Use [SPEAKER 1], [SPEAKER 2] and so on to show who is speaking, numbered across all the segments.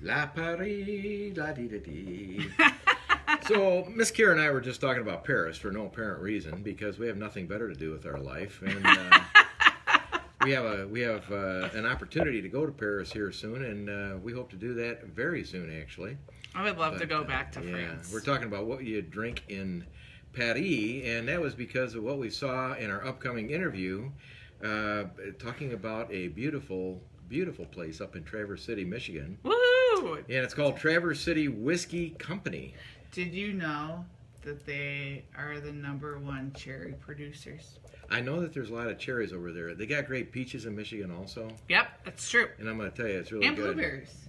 [SPEAKER 1] La Paris, la dee da dee. So, Miss Kira and I were just talking about Paris for no apparent reason because we have nothing better to do with our life, and we have an opportunity to go to Paris here soon, and we hope to do that very soon, actually.
[SPEAKER 2] I would love to go back to
[SPEAKER 1] yeah,
[SPEAKER 2] France.
[SPEAKER 1] we're talking about what you drink in Paris, and that was because of what we saw in our upcoming interview, talking about a beautiful, beautiful place up in Traverse City, Michigan.
[SPEAKER 2] Woohoo!
[SPEAKER 1] And it's called Traverse City Whiskey Company.
[SPEAKER 2] Did you know that they are the #1 cherry producers?
[SPEAKER 1] I know that there's a lot of cherries over there. They got great peaches in Michigan also.
[SPEAKER 2] Yep, that's true.
[SPEAKER 1] And I'm going to tell you, it's really
[SPEAKER 2] And
[SPEAKER 1] good.
[SPEAKER 2] blueberries.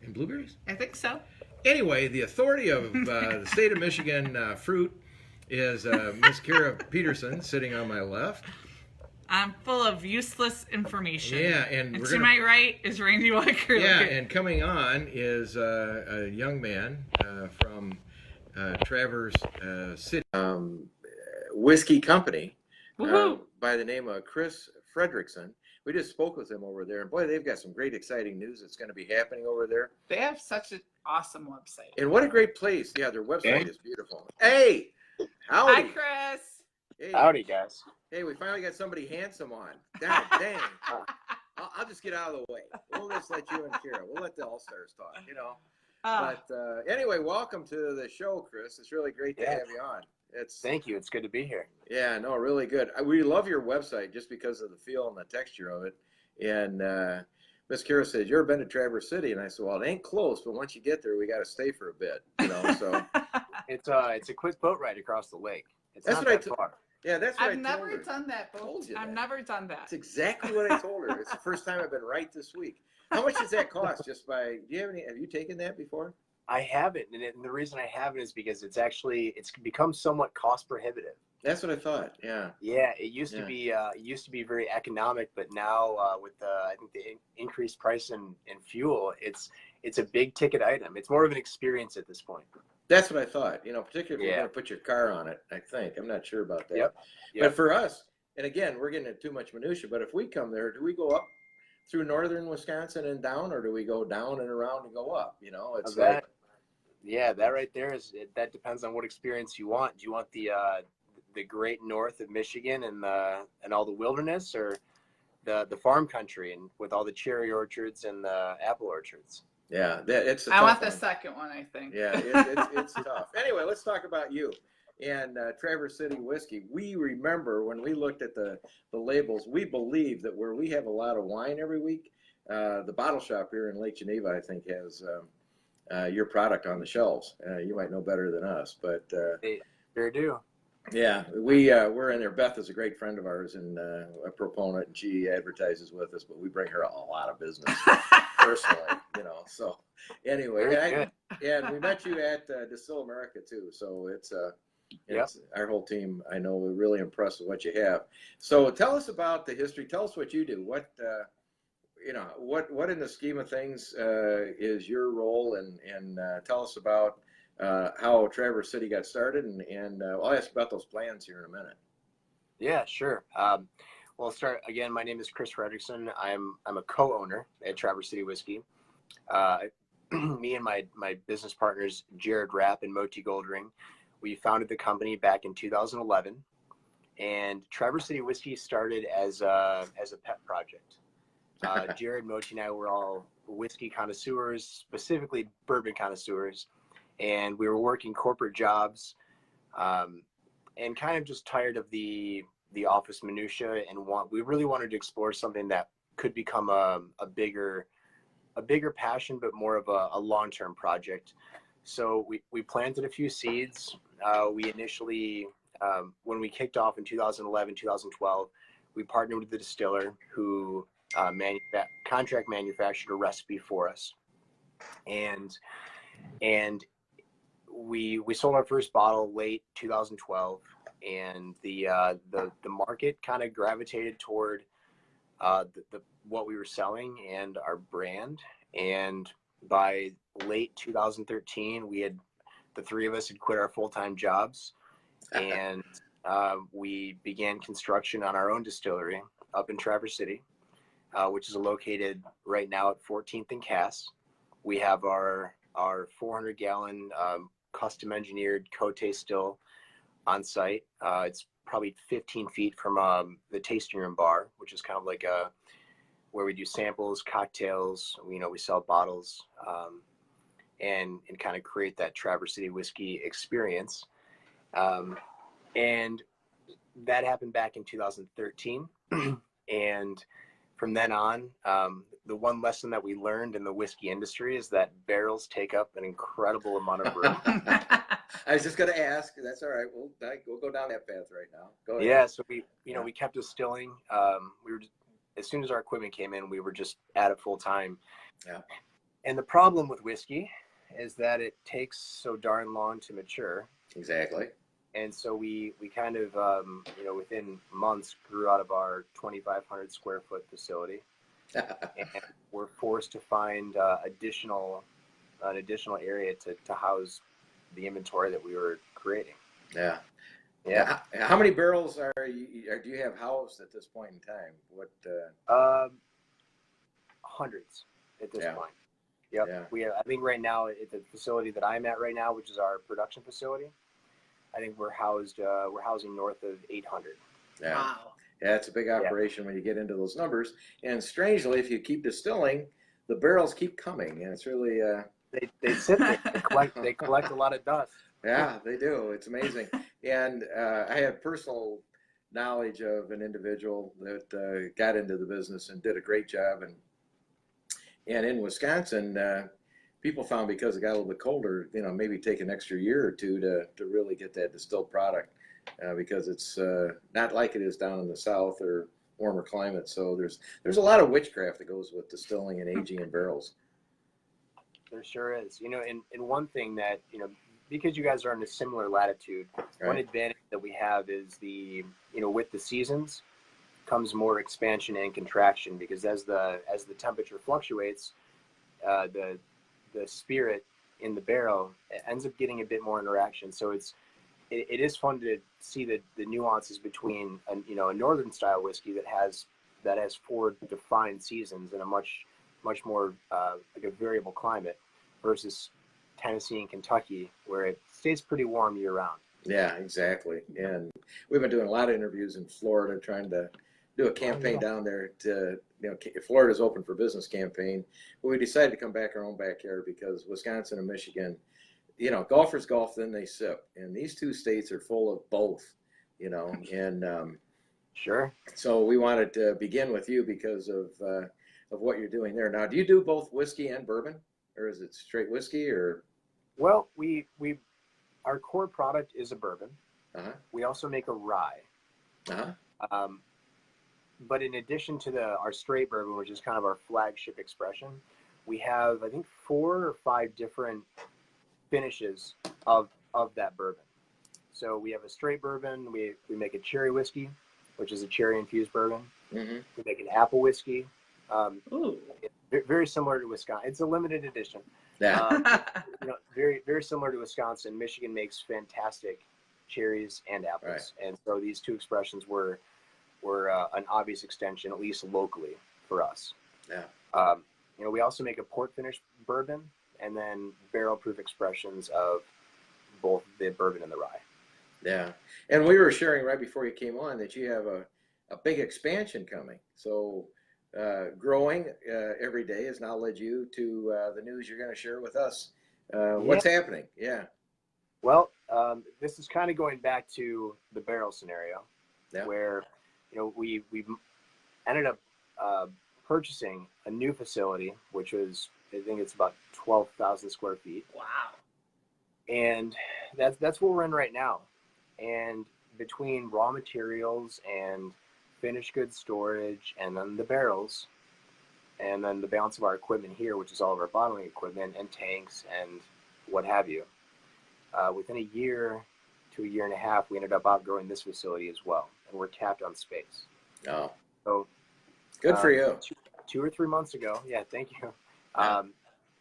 [SPEAKER 1] And blueberries?
[SPEAKER 2] I think so.
[SPEAKER 1] Anyway, the authority of the state of Michigan fruit is Miss Kira Peterson sitting on my left.
[SPEAKER 2] I'm full of useless information.
[SPEAKER 1] Yeah, and
[SPEAKER 2] to
[SPEAKER 1] we're gonna,
[SPEAKER 2] my right is Randy Weckerly.
[SPEAKER 1] yeah, and coming on is a young man from Traverse City Whiskey Company by the name of Chris Fredrickson. We just spoke with him over there, and boy, they've got some great, exciting news that's going to be happening over there.
[SPEAKER 2] They have such an awesome website.
[SPEAKER 1] And what a great place! Yeah, their website is beautiful. Hey, howdy.
[SPEAKER 2] Hi, Chris.
[SPEAKER 3] Hey. Howdy, guys.
[SPEAKER 1] Hey, we finally got somebody handsome on. God dang. I'll just get out of the way. We'll just let you and Kira. We'll let the All-Stars talk, you know. But anyway, welcome to the show, Chris. It's really great to have you on.
[SPEAKER 3] Thank you. It's good to be here.
[SPEAKER 1] Yeah, no, really good. We love your website just because of the feel and the texture of it. And Miss Kira says, "You ever been to Traverse City?" And I said, "Well, it ain't close, but once you get there, we got to stay for a bit, you know." So
[SPEAKER 3] it's a quick boat ride across the lake. It's
[SPEAKER 1] that's
[SPEAKER 3] not
[SPEAKER 1] what
[SPEAKER 3] that far.
[SPEAKER 1] Yeah, that's what
[SPEAKER 2] I've
[SPEAKER 1] I told
[SPEAKER 2] never
[SPEAKER 1] her.
[SPEAKER 2] done that, folks. I've never done that.
[SPEAKER 1] That's exactly what I told her. It's the first time I've been right this week. How much does that cost? Just by? Do you have any? Have you taken that before?
[SPEAKER 3] I haven't, and the reason I haven't is because it's become somewhat cost prohibitive.
[SPEAKER 1] That's what I thought. Yeah.
[SPEAKER 3] Yeah, it used to be very economic, but now with I think the increased price in fuel, it's a big ticket item. It's more of an experience at this point.
[SPEAKER 1] That's what I thought. You know, particularly if you're going to put your car on it. I think I'm not sure about that.
[SPEAKER 3] Yep.
[SPEAKER 1] But for us, and again, we're getting into too much minutia. But if we come there, do we go up through northern Wisconsin and down, or do we go down and around and go up? You know, it's
[SPEAKER 3] that. Yeah, that right there that depends on what experience you want. Do you want the great north of Michigan and all the wilderness, or the farm country and with all the cherry orchards and the apple orchards?
[SPEAKER 1] Yeah, it's.
[SPEAKER 2] I want the second one, I think.
[SPEAKER 1] Yeah, it's tough. Anyway, let's talk about you and Traverse City Whiskey. We remember when we looked at the labels, we believe that where we have a lot of wine every week, the bottle shop here in Lake Geneva, I think, has your product on the shelves. You might know better than us, but
[SPEAKER 3] they sure do.
[SPEAKER 1] Yeah, we're in there. Beth is a great friend of ours and a proponent, and she advertises with us, but we bring her a lot of business personally, you know. So anyway, and we met you at Distillery America too. So it's our whole team. I know we're really impressed with what you have. So tell us about the history. Tell us what you do. What what in the scheme of things is your role, and tell us about how Traverse City got started, and I'll ask about those plans here in a minute.
[SPEAKER 3] Yeah, sure. Well, I'll start again. My name is Chris Fredrickson. I'm a co-owner at Traverse City Whiskey. Me and my business partners, Jared Rapp and Moti Goldring, we founded the company back in 2011. And Traverse City Whiskey started as a pet project. Jared, Moti, and I were all whiskey connoisseurs, specifically bourbon connoisseurs. And we were working corporate jobs and kind of just tired of the office minutia, and we really wanted to explore something that could become a bigger passion, but more of a long-term project. So we planted a few seeds. We initially, when we kicked off in 2011, 2012, we partnered with the distiller who contract manufactured a recipe for us. And we sold our first bottle late 2012, and the market kind of gravitated toward what we were selling and our brand. And by late 2013, the three of us had quit our full-time jobs, and we began construction on our own distillery up in Traverse City, which is located right now at 14th and Cass. We have our 400-gallon custom engineered Cote still on site. It's probably 15 feet from the tasting room bar, which is kind of like where we do samples, cocktails. We sell bottles, and kind of create that Traverse City whiskey experience. And that happened back in 2013. And from then on, the one lesson that we learned in the whiskey industry is that barrels take up an incredible amount of room.
[SPEAKER 1] I was just going to ask. That's all right. We'll go down that path right now. Go ahead.
[SPEAKER 3] Yeah. So we kept distilling. As soon as our equipment came in, we were just at it full time.
[SPEAKER 1] Yeah.
[SPEAKER 3] And the problem with whiskey is that it takes so darn long to mature.
[SPEAKER 1] Exactly.
[SPEAKER 3] And so we kind of, within months grew out of our 2,500 square foot facility. And we're forced to find an additional area to house the inventory that we were creating.
[SPEAKER 1] Yeah.
[SPEAKER 3] Yeah.
[SPEAKER 1] How many barrels do you have housed at this point in time? What?
[SPEAKER 3] Hundreds at this
[SPEAKER 1] Yeah.
[SPEAKER 3] point. Yep.
[SPEAKER 1] Yeah.
[SPEAKER 3] We have, I think right now at the facility that I'm at right now, which is our production facility, I think we're housing north of 800.
[SPEAKER 1] Yeah.
[SPEAKER 2] Wow.
[SPEAKER 1] Yeah, it's a big operation when you get into those numbers. And strangely, if you keep distilling, the barrels keep coming, and it's really
[SPEAKER 3] They sit there. They collect a lot of dust.
[SPEAKER 1] yeah, they do. It's amazing. And I have personal knowledge of an individual that got into the business and did a great job. And in Wisconsin, people found because it got a little bit colder, maybe take an extra year or two to really get that distilled product, because it's not like it is down in the south or warmer climate. So there's a lot of witchcraft that goes with distilling and aging in barrels.
[SPEAKER 3] There sure is. And one thing that, because you guys are in a similar latitude, one advantage that we have is with the seasons comes more expansion and contraction, because as the temperature fluctuates, the spirit in the barrel ends up getting a bit more interaction. So it is fun to see the nuances between a northern style whiskey that has 4 defined seasons in a much more like a variable climate, versus Tennessee and Kentucky, where it stays pretty warm year round.
[SPEAKER 1] Yeah, exactly. And we've been doing a lot of interviews in Florida, trying to do a campaign down there to, Florida's open for business campaign. But we decided to come back our own backyard because Wisconsin and Michigan, golfers golf, then they sip. And these two states are full of both, and
[SPEAKER 3] Sure.
[SPEAKER 1] so we wanted to begin with you because of what you're doing there. Now, do you do both whiskey and bourbon, or is it straight whiskey, or?
[SPEAKER 3] Well, our core product is a bourbon.
[SPEAKER 1] Uh-huh.
[SPEAKER 3] We also make a rye.
[SPEAKER 1] Uh-huh.
[SPEAKER 3] But in addition to our straight bourbon, which is kind of our flagship expression, we have, I think, 4 or 5 different finishes of that bourbon. So we have a straight bourbon. We make a cherry whiskey, which is a cherry infused bourbon.
[SPEAKER 1] Mm-hmm.
[SPEAKER 3] We make an apple whiskey.
[SPEAKER 2] Ooh.
[SPEAKER 3] Very similar to Wisconsin. It's a limited edition.
[SPEAKER 1] Yeah.
[SPEAKER 3] Very, very similar to Wisconsin. Michigan makes fantastic cherries and apples.
[SPEAKER 1] Right.
[SPEAKER 3] And so these two expressions were an obvious extension, at least locally, for us.
[SPEAKER 1] Yeah.
[SPEAKER 3] We also make a port finish bourbon, and then barrel proof expressions of both the bourbon and the rye.
[SPEAKER 1] Yeah. And we were sharing right before you came on that you have a big expansion coming. So growing every day has now led you to the news you're going to share with us. What's happening? Yeah.
[SPEAKER 3] Well, this is kind of going back to the barrel scenario, where we ended up purchasing a new facility, which was, I think it's about 12,000 square feet.
[SPEAKER 2] Wow.
[SPEAKER 3] And that's what we're in right now. And between raw materials and finished goods storage, and then the barrels, and then the balance of our equipment here, which is all of our bottling equipment and tanks and what have you, within a year to a year and a half, we ended up outgrowing this facility as well, and we're tapped on space.
[SPEAKER 1] Oh.
[SPEAKER 3] So
[SPEAKER 1] good for you.
[SPEAKER 3] 2 or 3 months ago, yeah, thank you.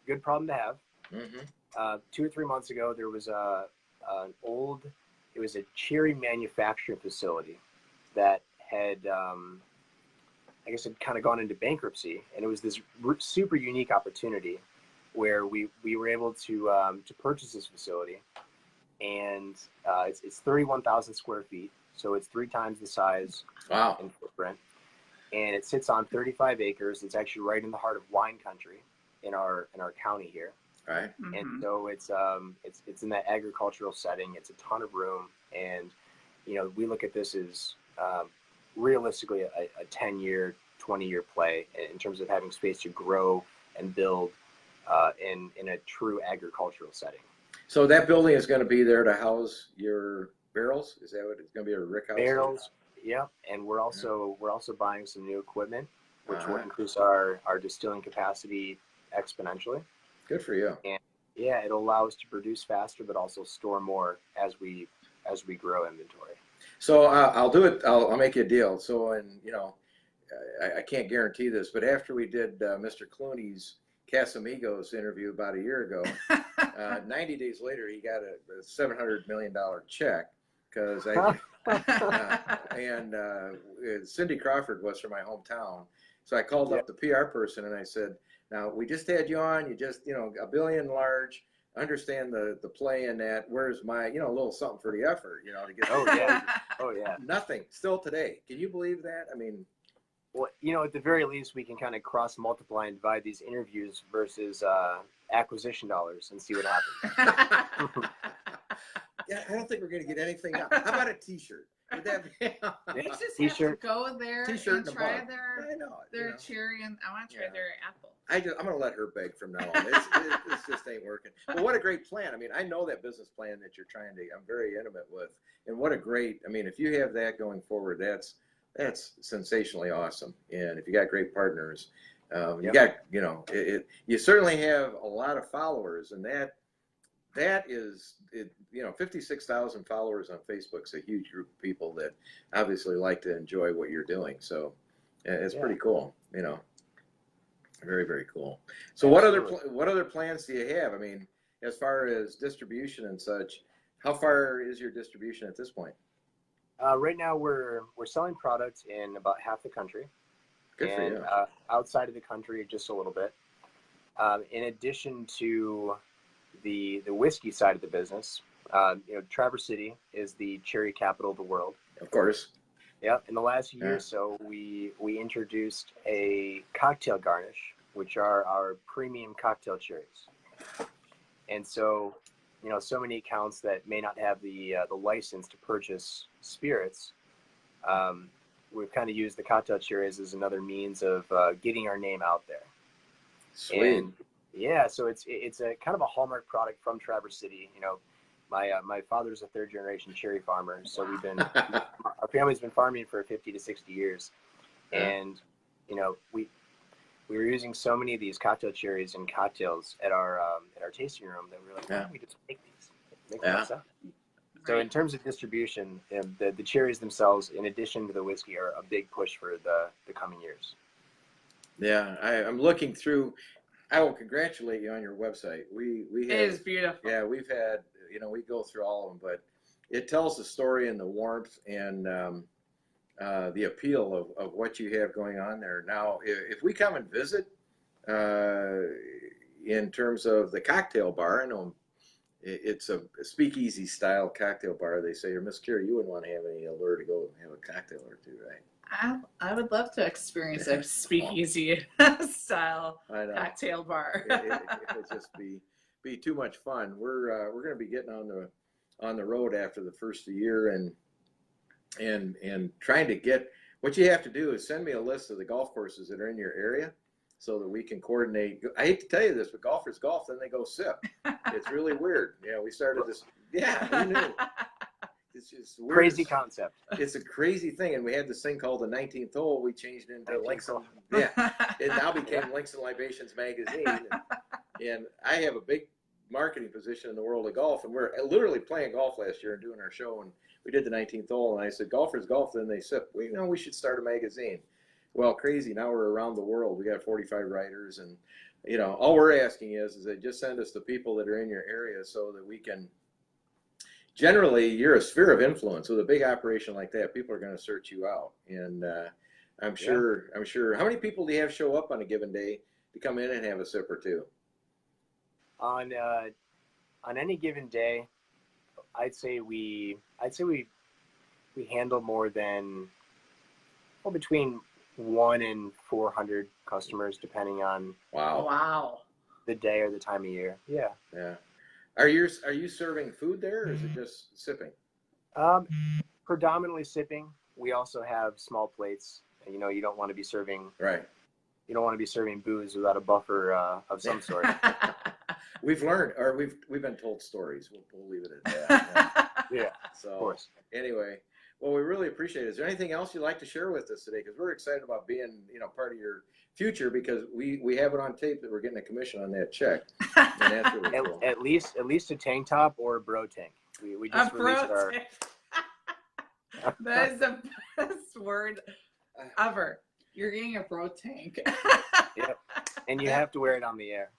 [SPEAKER 3] Good problem to have.
[SPEAKER 1] Mm-hmm.
[SPEAKER 3] 2 or 3 months ago, there was a cherry manufacturing facility that had, I guess, had kind of gone into bankruptcy, and it was this super unique opportunity where we were able to purchase this facility, and it's 31,000 square feet, so it's 3 times the size
[SPEAKER 1] Wow.
[SPEAKER 3] and footprint, and it sits on 35 acres. It's actually right in the heart of wine country in our county here.
[SPEAKER 1] Right.
[SPEAKER 3] And so it's in that agricultural setting. It's a ton of room, and we look at this as realistically a 10-year, 20-year play in terms of having space to grow and build in a true agricultural setting.
[SPEAKER 1] So that building is going to be there to house your barrels? Is that what it's going to be, a rick house?
[SPEAKER 3] Barrels, yeah. And we're also buying some new equipment, which will increase our distilling capacity exponentially.
[SPEAKER 1] Good for you.
[SPEAKER 3] And yeah, it'll allow us to produce faster, but also store more as we grow inventory.
[SPEAKER 1] So I'll do it. I'll make you a deal. So, and I can't guarantee this, but after we did Mr. Clooney's Casamigos interview about a year ago, 90 days later, he got a $700 million check because Cindy Crawford was from my hometown. So I called up the PR person and I said, now we just had you on, you just, a billion large, understand the play in that. Where's my, a little something for the effort, to get.
[SPEAKER 3] Oh yeah.
[SPEAKER 1] Nothing still today. Can you believe that? I mean,
[SPEAKER 3] well, at the very least, we can kind of cross multiply and divide these interviews versus acquisition dollars and see what happens.
[SPEAKER 1] Yeah, I don't think we're going to get anything out. How about a T-shirt? Would that be?
[SPEAKER 2] We just have to go there
[SPEAKER 1] T-shirt
[SPEAKER 2] and try their
[SPEAKER 1] it,
[SPEAKER 2] cherry, and I want to try their apple.
[SPEAKER 1] I'm going to let her beg from now on. It just ain't working. But what a great plan. I mean, I know that business plan that you're trying to, I'm very intimate with. And what a great, I mean, if you have that going forward, that's sensationally awesome. And if you got great partners, you got, you certainly have a lot of followers, and that is, 56,000 followers on Facebook is a huge group of people that obviously like to enjoy what you're doing. So it's pretty cool, very, very cool. So what other plans do you have? I mean, as far as distribution and such, how far is your distribution at this point?
[SPEAKER 3] Right now we're selling products in about half the country.
[SPEAKER 1] Good for you.
[SPEAKER 3] Outside of the country, just a little bit. In addition to the whiskey side of the business, Traverse City is the cherry capital of the world.
[SPEAKER 1] Of course.
[SPEAKER 3] Yeah. In the last year or so, we introduced a cocktail garnish, which are our premium cocktail cherries. And so, so many accounts that may not have the license to purchase spirits, we've kind of used the cocktail cherries as another means of getting our name out there.
[SPEAKER 1] Sweet.
[SPEAKER 3] And yeah, so it's a kind of a hallmark product from Traverse City. My father's a 3rd generation cherry farmer, so we've been our family's been farming for 50 to 60 years, and we were using so many of these cocktail cherries in cocktails at our tasting room that we were like, why don't we just make these? Make them ourselves. So in terms of distribution, the cherries themselves, in addition to the whiskey, are a big push for the coming years.
[SPEAKER 1] Yeah, I'm looking through. I will congratulate you on your website. We have,
[SPEAKER 2] it is beautiful.
[SPEAKER 1] Yeah, we've had, we go through all of them, but it tells the story and the warmth and the appeal of what you have going on there. Now, if we come and visit, in terms of the cocktail bar, I know it's a speakeasy style cocktail bar. They say, Miss Carey, you wouldn't want to have any allure to go have a cocktail or two, right?
[SPEAKER 2] I would love to experience a speakeasy style cocktail bar.
[SPEAKER 1] It would just be too much fun. We're going to be getting on the road after the first of the year and trying to get. What you have to do is send me a list of the golf courses that are in your area, so that we can coordinate. I hate to tell you this, but golfers golf, then they go sip. It's really weird. Yeah, we started this. Yeah, who knew? It's just weird.
[SPEAKER 3] Crazy concept.
[SPEAKER 1] It's a crazy thing, and we had this thing called the 19th hole. We changed it into Links and it now became Links and Libations magazine, and I have a big marketing position in the world of golf, and we're literally playing golf last year and doing our show, and we did the 19th hole, and I said, golfers golf, then they sip. We should start a magazine. Well, crazy. Now we're around the world. We got 45 writers, and all we're asking is that just send us the people that are in your area so that we can. Generally, you're a sphere of influence with a big operation like that. People are going to search you out, and I'm sure. How many people do you have show up on a given day to come in and have a sip or two?
[SPEAKER 3] On any given day, I'd say we handle more than, well, between 1 and 400 customers, depending on
[SPEAKER 1] Wow.
[SPEAKER 2] Wow.
[SPEAKER 3] the day or the time of year. Yeah.
[SPEAKER 1] Yeah. Are you serving food there, or is it just sipping?
[SPEAKER 3] Predominantly sipping. We also have small plates. You know, you don't want to be serving
[SPEAKER 1] Right.
[SPEAKER 3] booze without a buffer of some sort.
[SPEAKER 1] We've learned, or we've been told stories. We'll leave it at that. Yeah.
[SPEAKER 3] Yeah,
[SPEAKER 1] So,
[SPEAKER 3] of course.
[SPEAKER 1] anyway, well, we really appreciate it. Is there anything else you'd like to share with us today? Because we're excited about being, part of your future, because we have it on tape that we're getting a commission on that check. And that's really cool.
[SPEAKER 3] At least a tank top or a bro tank. We just released our.
[SPEAKER 2] That is the best word ever. You're getting a bro tank.
[SPEAKER 3] Yep. And you have to wear it on the air.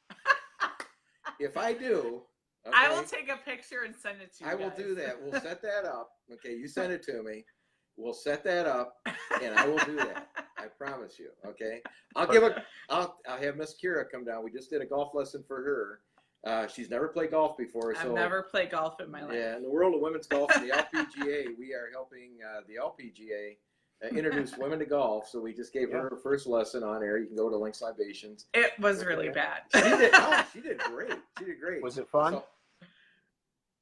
[SPEAKER 1] If I do, okay,
[SPEAKER 2] I will take a picture and send it to you.
[SPEAKER 1] I will do that. We'll set that up. Okay, you send it to me. We'll set that up, and I will do that. I promise you. Okay, I'll have Miss Kira come down. We just did a golf lesson for her. She's never played golf before.
[SPEAKER 2] I've never played golf in my life.
[SPEAKER 1] Yeah, in the world of women's golf and the LPGA, we are helping the LPGA introduce women to golf. So we just gave her her first lesson on air. You can go to Links Libations.
[SPEAKER 2] It was really bad.
[SPEAKER 1] She did great. She did great.
[SPEAKER 3] Was it fun?
[SPEAKER 1] So,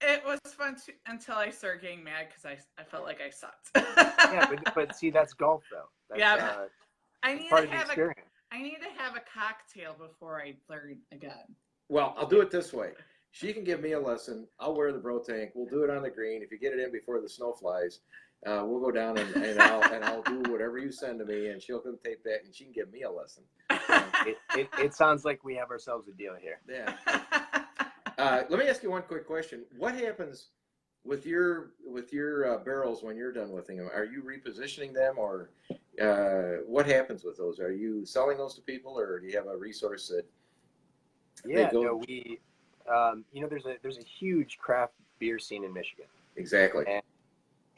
[SPEAKER 2] it was fun until I started getting mad because I felt like I sucked.
[SPEAKER 3] Yeah, but see, that's golf though. That's,
[SPEAKER 2] I need
[SPEAKER 3] part
[SPEAKER 2] to
[SPEAKER 3] of the
[SPEAKER 2] have
[SPEAKER 3] experience.
[SPEAKER 2] I need to have a cocktail before I learn again.
[SPEAKER 1] well, I'll do it this way. She can give me a lesson. I'll wear the bro tank. We'll do it on the green. If you get it in before the snow flies, we'll go down and I'll do whatever you send to me, and she'll come tape that, and she can give me a lesson.
[SPEAKER 3] It sounds like we have ourselves a deal here.
[SPEAKER 1] Yeah. Let me ask you one quick question. What happens with your barrels when you're done with them? Are you repositioning them, or what happens with those? Are you selling those to people, or do you have a resource that?
[SPEAKER 3] Yeah, no, we, there's a huge craft beer scene in Michigan.
[SPEAKER 1] Exactly.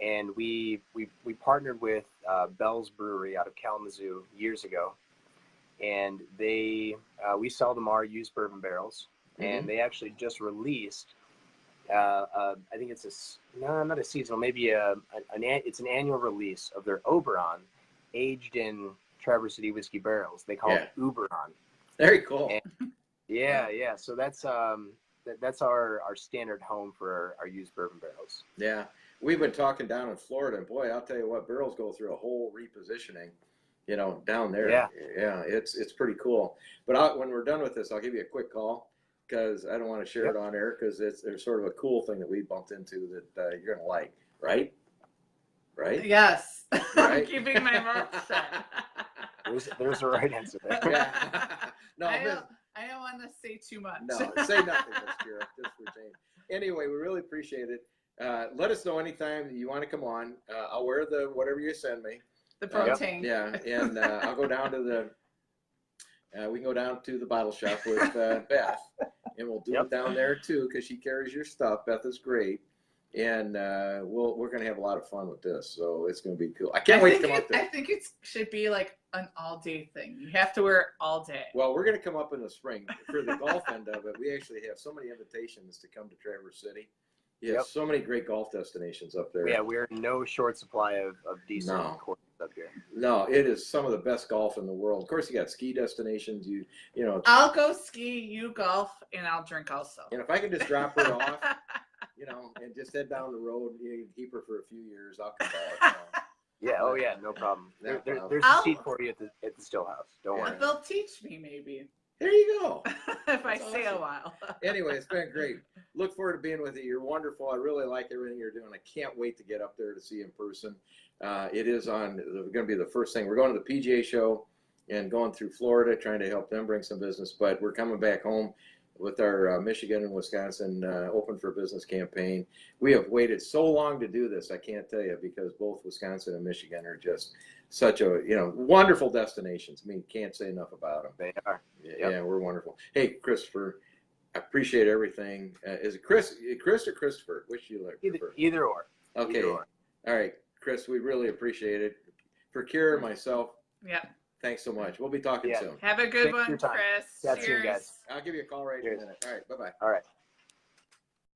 [SPEAKER 3] And we partnered with Bell's Brewery out of Kalamazoo years ago, and we sell them our used bourbon barrels, and they actually just released. I think it's not a seasonal, maybe it's an annual release of their Oberon, aged in Traverse City whiskey barrels. They call it Uberon.
[SPEAKER 1] Very cool.
[SPEAKER 3] And, yeah. So that's our standard home for our used bourbon barrels.
[SPEAKER 1] Yeah. We've been talking down in Florida, and boy, I'll tell you what, barrels go through a whole repositioning, down there.
[SPEAKER 3] Yeah.
[SPEAKER 1] Yeah, it's pretty cool. But when we're done with this, I'll give you a quick call, because I don't want to share it on air, because there's sort of a cool thing that we bumped into that you're going to like, right? Right?
[SPEAKER 2] Yes.
[SPEAKER 1] Right?
[SPEAKER 2] I'm keeping my mouth shut.
[SPEAKER 3] There's a right answer there.
[SPEAKER 1] Yeah. No,
[SPEAKER 2] I don't want to say too much.
[SPEAKER 1] No, say nothing, Miss Kira, just for change. Anyway, we really appreciate it. Let us know anytime that you want to come on. I'll wear whatever you send me.
[SPEAKER 2] The protein.
[SPEAKER 1] Yeah, and I'll go down to we can go down to the bottle shop with Beth, and we'll do it down there too, because she carries your stuff. Beth is great, and we're gonna have a lot of fun with this. So it's gonna be cool. I can't wait to come up there.
[SPEAKER 2] I think it should be like an all-day thing. You have to wear it all day.
[SPEAKER 1] Well, we're gonna come up in the spring for the golf end of it. We actually have so many invitations to come to Traverse City. Yeah, so many great golf destinations up there.
[SPEAKER 3] Yeah, we're in no short supply of decent courses up here.
[SPEAKER 1] No, it is some of the best golf in the world. Of course, you got ski destinations. You know.
[SPEAKER 2] I'll go ski, you golf, and I'll drink also.
[SPEAKER 1] And if I can just drop her off, and just head down the road, you can keep her for a few years. I'll come back.
[SPEAKER 3] Yeah. Oh yeah. No problem. There's
[SPEAKER 2] I'll,
[SPEAKER 3] a seat for you at the still house. Don't worry.
[SPEAKER 2] They'll teach me maybe.
[SPEAKER 1] There you go.
[SPEAKER 2] If I stay a while.
[SPEAKER 1] Anyway, it's been great. Look forward to being with you. You're wonderful. I really like everything you're doing. I can't wait to get up there to see you in person. It is going to be the first thing. We're going to the PGA show and going through Florida, trying to help them bring some business. But we're coming back home with our Michigan and Wisconsin Open for Business campaign. We have waited so long to do this, I can't tell you, because both Wisconsin and Michigan are just such a wonderful destinations. I mean, can't say enough about them.
[SPEAKER 3] They are.
[SPEAKER 1] Yeah, we're wonderful. Hey, Christopher, I appreciate everything. Is it Chris or Christopher? Which do you prefer?
[SPEAKER 3] Either or.
[SPEAKER 1] Okay.
[SPEAKER 3] Either or.
[SPEAKER 1] All right, Chris, we really appreciate it. For Kira and myself, Thanks so much. We'll be talking
[SPEAKER 3] Yeah.
[SPEAKER 1] soon.
[SPEAKER 2] Have a good
[SPEAKER 3] Thanks for your
[SPEAKER 2] one,
[SPEAKER 3] time.
[SPEAKER 2] Chris.
[SPEAKER 3] Chat soon,
[SPEAKER 2] Cheers.
[SPEAKER 3] guys.
[SPEAKER 1] I'll give you a call right in a
[SPEAKER 3] Cheers.
[SPEAKER 1] minute. All right. Bye-bye.
[SPEAKER 3] All right.